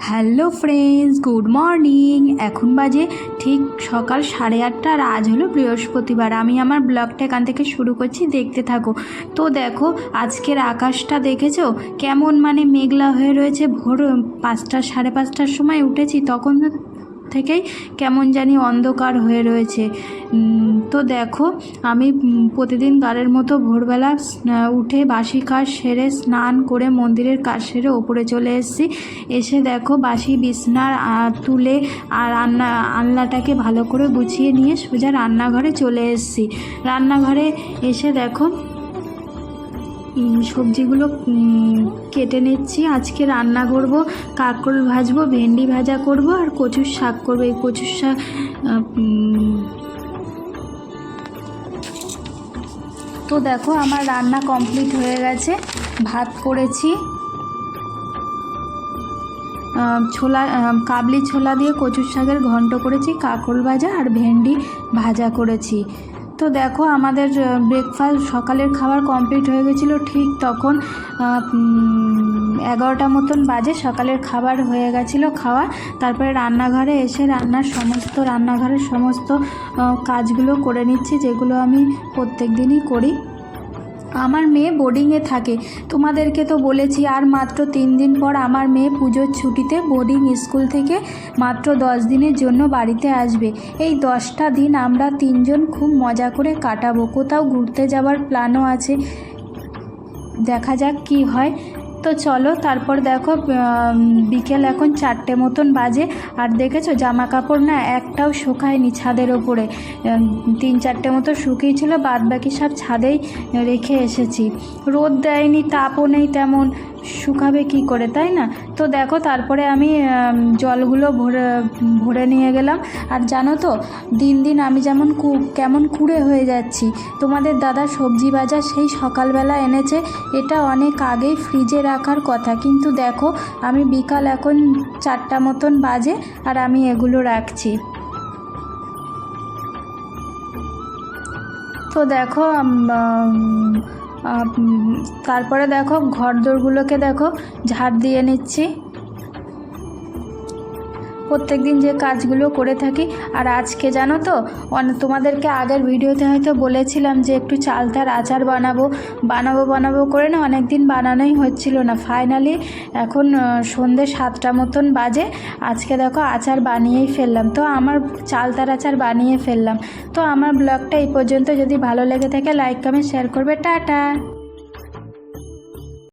Hello friends, good morning. এখন বাজে ঠিক সকাল 8:30 আর আজ হলো বৃহস্পতিবার। আমি আমার ব্লগটা এখান থেকে শুরু করছি, দেখতে থাকো। তো দেখো আজকের আকাশটা দেখেছো কেমন মেঘলা হয়ে রয়েছে। ভোর 5টা 5:30টার সময় উঠেছি, তখন থেকেই কেমন জানি অন্ধকার হয়ে রয়েছে। তো দেখো আমি প্রতিদিন গানের মতো ভোরবেলা উঠে বাসি কাজ সেরে স্নান করে মন্দিরের কাজ সেরে ওপরে চলে এসেছি। এসে দেখো বাসি বিছনার তুলে আর আলনাটাকে ভালো করে গুছিয়ে নিয়ে সোজা রান্নাঘরে চলে এসেছি। রান্নাঘরে এসে দেখো সবজিগুলো কেটে নিচ্ছি। আজকে রান্না করব, কাঁকরোল ভাজবো, ভেন্ডি ভাজা করব আর কচুর শাক করব। এই কচুর শাক তো দেখো আমার রান্না কমপ্লিট হয়ে গেছে। ভাত করেছি, কাবলি ছোলা দিয়ে কচুর শাকের ঘন্ট করেছি, কাঁকরোল ভাজা আর ভেন্ডি ভাজা করেছি। তো দেখো আমাদের ব্রেকফাস্ট সকালের খাবার কমপ্লিট হয়ে গেছিলো। ঠিক তখন 11টা মতন বাজে, সকালের খাবার হয়ে গেছিলো খাওয়া। তারপরে রান্নাঘরে এসে রান্নাঘরের সমস্ত কাজগুলো করে নিচ্ছি, যেগুলো আমি প্রত্যেক দিনই করি। আমার মেয়ে বোর্ডিংয়ে থাকে, তোমাদেরকে তো বলেছি। আর মাত্র 3 দিন পর আমার মেয়ে পুজোর ছুটিতে বোর্ডিং স্কুল থেকে মাত্র 10 দিনের জন্য বাড়িতে আসবে। এই 10টা দিন আমরা 3 জন খুব মজা করে কাটাবো। কোথাও ঘুরতে যাওয়ার প্ল্যানও আছে, দেখা যাক কি হয়। তো চলো, তারপর দেখো বিকেল এখন 4টে মতন বাজে। আর দেখেছো জামা কাপড় না একটাও শুকায়নি ছাদের ওপরে। 3-4টে মতো শুকিয়েছিল, বাদ বাকি সব ছাদেই রেখে এসেছি। রোদ দেয়নি, তাপও নেই তেমন, শুকাবে কি করে, তাই না? তো দেখো তারপরে আমি জলগুলো ভরে নিয়ে গেলাম। আর জানো তো দিন দিন আমি যেমন কেমন কুঁড়ে হয়ে যাচ্ছি। তোমাদের দাদা সবজি বাজার সেই সকালবেলা এনেছে, এটা অনেক আগেই ফ্রিজে রাখার কথা, কিন্তু দেখো আমি বিকাল এখন 4টা মতন বাজে আর আমি এগুলো রাখছি। তো দেখো তারপরে দেখো ঘরদোরগুলোকে দেখো ঝাড় দিয়ে নিচ্ছি, প্রত্যেক দিন যে কাজগুলো করে থাকি। আর আজকে জানো তো তোমাদেরকে আগের ভিডিওতে হয়তো বলেছিলাম যে একটু চালতার আচার বানাবো করে না, অনেক দিন বানানোই হচ্ছিল না। ফাইনালি এখন সন্ধ্যে 7টা মতন বাজে, আজকে দেখো আচার বানিয়েই ফেললাম। তো আমার চালতার আচার বানিয়ে ফেললাম। তো আমার ব্লগটা এই পর্যন্ত। যদি ভালো লেগে থাকে লাইক কমেন্ট শেয়ার করবে। টাটা।